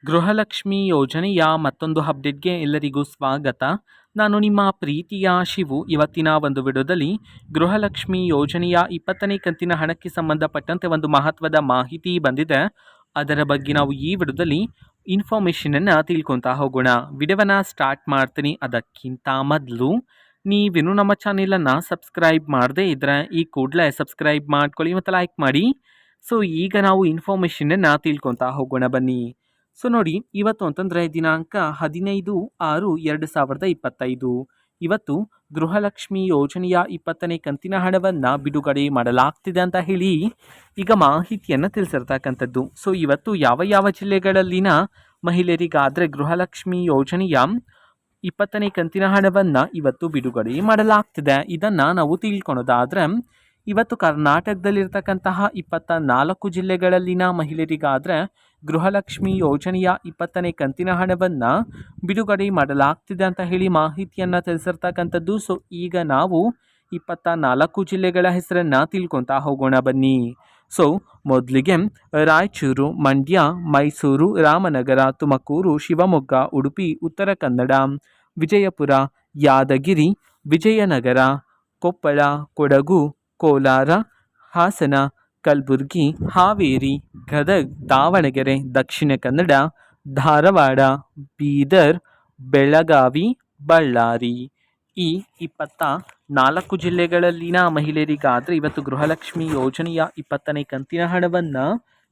ಗೃಹಲಕ್ಷ್ಮಿ ಯೋಜನೆಯ ಮತ್ತೊಂದು ಅಪ್ಡೇಟ್ಗೆ ಎಲ್ಲರಿಗೂ ಸ್ವಾಗತ. ನಾನು ನಿಮ್ಮ ಪ್ರೀತಿಯ ಶಿವು. ಇವತ್ತಿನ ಒಂದು ವಿಡಿಯೋದಲ್ಲಿ ಗೃಹಲಕ್ಷ್ಮಿ ಯೋಜನೆಯ 20ನೇ ಕಂತಿನ ಹಣಕ್ಕೆ ಸಂಬಂಧಪಟ್ಟಂತೆ ಒಂದು ಮಹತ್ವದ ಮಾಹಿತಿ ಬಂದಿದೆ. ಅದರ ಬಗ್ಗೆ ನಾವು ಈ ವಿಡಿಯೋದಲ್ಲಿ ಇನ್ಫಾರ್ಮೇಷನನ್ನು ತಿಳ್ಕೊತಾ ಹೋಗೋಣ. ವಿಡಿಯೋವನ್ನು ಸ್ಟಾರ್ಟ್ ಮಾಡ್ತೀನಿ. ಅದಕ್ಕಿಂತ ಮೊದಲು ನೀವಿನ್ನೂ ನಮ್ಮ ಚಾನೆಲನ್ನು ಸಬ್ಸ್ಕ್ರೈಬ್ ಮಾಡದೇ ಇದ್ದರೆ ಈ ಕೂಡಲೇ ಸಬ್ಸ್ಕ್ರೈಬ್ ಮಾಡ್ಕೊಳ್ಳಿ ಮತ್ತು ಲೈಕ್ ಮಾಡಿ. ಸೊ ಈಗ ನಾವು ಇನ್ಫಾರ್ಮೇಷನನ್ನು ತಿಳ್ಕೊತಾ ಹೋಗೋಣ ಬನ್ನಿ. ಸೊ ನೋಡಿ, ಇವತ್ತು ಅಂತಂದರೆ ದಿನಾಂಕ 15/6/2025. ಇವತ್ತು ಗೃಹಲಕ್ಷ್ಮಿ ಯೋಜನೆಯ 20ನೇ ಕಂತಿನ ಹಣವನ್ನು ಬಿಡುಗಡೆ ಮಾಡಲಾಗ್ತಿದೆ ಅಂತ ಹೇಳಿ ಈಗ ಮಾಹಿತಿಯನ್ನು ತಿಳಿಸಿರ್ತಕ್ಕಂಥದ್ದು. ಸೊ ಇವತ್ತು ಯಾವ ಯಾವ ಜಿಲ್ಲೆಗಳಲ್ಲಿನ ಮಹಿಳೆಯರಿಗಾದರೆ ಗೃಹಲಕ್ಷ್ಮಿ ಯೋಜನೆಯ 20ನೇ ಕಂತಿನ ಹಣವನ್ನು ಇವತ್ತು ಬಿಡುಗಡೆ ಮಾಡಲಾಗ್ತಿದೆ, ಇದನ್ನು ನಾವು ತಿಳ್ಕೊಳೋದಾದರೆ ಇವತ್ತು ಕರ್ನಾಟಕದಲ್ಲಿರ್ತಕ್ಕಂತಹ 24 ಜಿಲ್ಲೆಗಳಲ್ಲಿನ ಮಹಿಳೆಯರಿಗಾದರೆ ಗೃಹಲಕ್ಷ್ಮಿ ಯೋಜನೆಯ 20ನೇ ಕಂತಿನ ಹಣವನ್ನು ಬಿಡುಗಡೆ ಮಾಡಲಾಗ್ತಿದೆ ಅಂತ ಹೇಳಿ ಮಾಹಿತಿಯನ್ನು ತಿಳಿಸಿರ್ತಕ್ಕಂಥದ್ದು. ಸೊ ಈಗ ನಾವು 24 ಜಿಲ್ಲೆಗಳ ಹೆಸರನ್ನು ತಿಳ್ಕೊತಾ ಹೋಗೋಣ ಬನ್ನಿ. ಸೊ ಮೊದಲಿಗೆ ರಾಯಚೂರು, ಮಂಡ್ಯ, ಮೈಸೂರು, ರಾಮನಗರ, ತುಮಕೂರು, ಶಿವಮೊಗ್ಗ, ಉಡುಪಿ, ಉತ್ತರ ಕನ್ನಡ, ವಿಜಯಪುರ, ಯಾದಗಿರಿ, ವಿಜಯನಗರ, ಕೊಪ್ಪಳ, ಕೊಡಗು, ಕೋಲಾರ, ಹಾಸನ, ಕಲಬುರಗಿ, ಹಾವೇರಿ, ಗದಗ, ದಾವಣಗೆರೆ, ದಕ್ಷಿಣ ಕನ್ನಡ, ಧಾರವಾಡ, ಬೀದರ್, ಬೆಳಗಾವಿ, ಬಳ್ಳಾರಿ. ಈ 24 ಜಿಲ್ಲೆಗಳಲ್ಲಿನ ಮಹಿಳೆಯರಿಗಾದರೆ ಇವತ್ತು ಗೃಹಲಕ್ಷ್ಮಿ ಯೋಜನೆಯ 20ನೇ ಕಂತಿನ ಹಣವನ್ನು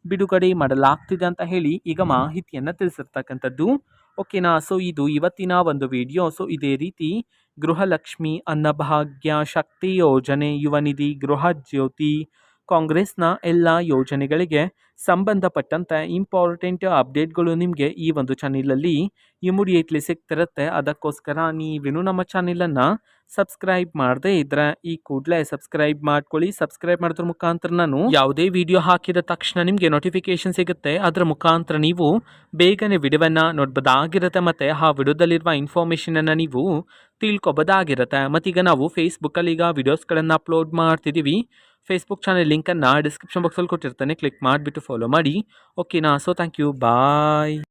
ಬಿಡುಗಡೆ ಮಾಡಲಾಗ್ತಿದೆ ಅಂತ ಹೇಳಿ ಈಗ ಮಾಹಿತಿಯನ್ನು ತಿಳಿಸಿರ್ತಕ್ಕಂಥದ್ದು. ಓಕೆನಾ. ಸೊ ಇದು ಇವತ್ತಿನ ಒಂದು ವಿಡಿಯೋ. ಸೊ ಇದೇ ರೀತಿ ಗೃಹಲಕ್ಷ್ಮಿ, ಅನ್ನಭಾಗ್ಯ, ಶಕ್ತಿ ಯೋಜನೆ, ಯುವ ನಿಧಿ, ಗೃಹ ಜ್ಯೋತಿ, ಕಾಂಗ್ರೆಸ್ನ ಎಲ್ಲ ಯೋಜನೆಗಳಿಗೆ ಸಂಬಂಧಪಟ್ಟಂತೆ ಇಂಪಾರ್ಟೆಂಟ್ ಅಪ್ಡೇಟ್ಗಳು ನಿಮಗೆ ಈ ಒಂದು ಚಾನೆಲಲ್ಲಿ ಇಮಿಡಿಯೇಟ್ಲಿ ಸಿಗ್ತಿರುತ್ತೆ. ಅದಕ್ಕೋಸ್ಕರ ನೀವೇನು ನಮ್ಮ ಚಾನೆಲನ್ನು ಸಬ್ಸ್ಕ್ರೈಬ್ ಮಾಡದೇ ಇದ್ದರೆ ಈ ಕೂಡಲೇ ಸಬ್ಸ್ಕ್ರೈಬ್ ಮಾಡ್ಕೊಳ್ಳಿ. ಸಬ್ಸ್ಕ್ರೈಬ್ ಮಾಡೋದ್ರ ಮುಖಾಂತರ ನಾನು ಯಾವುದೇ ವಿಡಿಯೋ ಹಾಕಿದ ತಕ್ಷಣ ನಿಮಗೆ ನೋಟಿಫಿಕೇಶನ್ ಸಿಗುತ್ತೆ. ಅದರ ಮುಖಾಂತರ ನೀವು ಬೇಗನೆ ವಿಡಿಯೋವನ್ನು ನೋಡ್ಬೋದಾಗಿರುತ್ತೆ ಮತ್ತು ಆ ವಿಡಿಯೋದಲ್ಲಿರುವ ಇನ್ಫಾರ್ಮೇಷನನ್ನು ನೀವು ತಿಳ್ಕೊಬೋದಾಗಿರುತ್ತೆ. ಮತ್ತೀಗ ನಾವು ಫೇಸ್ಬುಕ್ಕಲ್ಲಿ ಈಗ ವಿಡಿಯೋಸ್ಗಳನ್ನು ಅಪ್ಲೋಡ್ ಮಾಡ್ತಿದ್ದೀವಿ. ಫೇಸ್ಬುಕ್ ಚಾನೆಲ್ ಲಿಂಕನ್ನು ಡಿಸ್ಕ್ರಿಪ್ಷನ್ ಬಾಕ್ಸಲ್ಲಿ ಕೊಟ್ಟಿರ್ತಾನೆ, ಕ್ಲಿಕ್ ಮಾಡಿಬಿಟ್ಟು ಫಾಲೋ ಮಾಡಿ. ಓಕೆನಾ. So thank you, bye.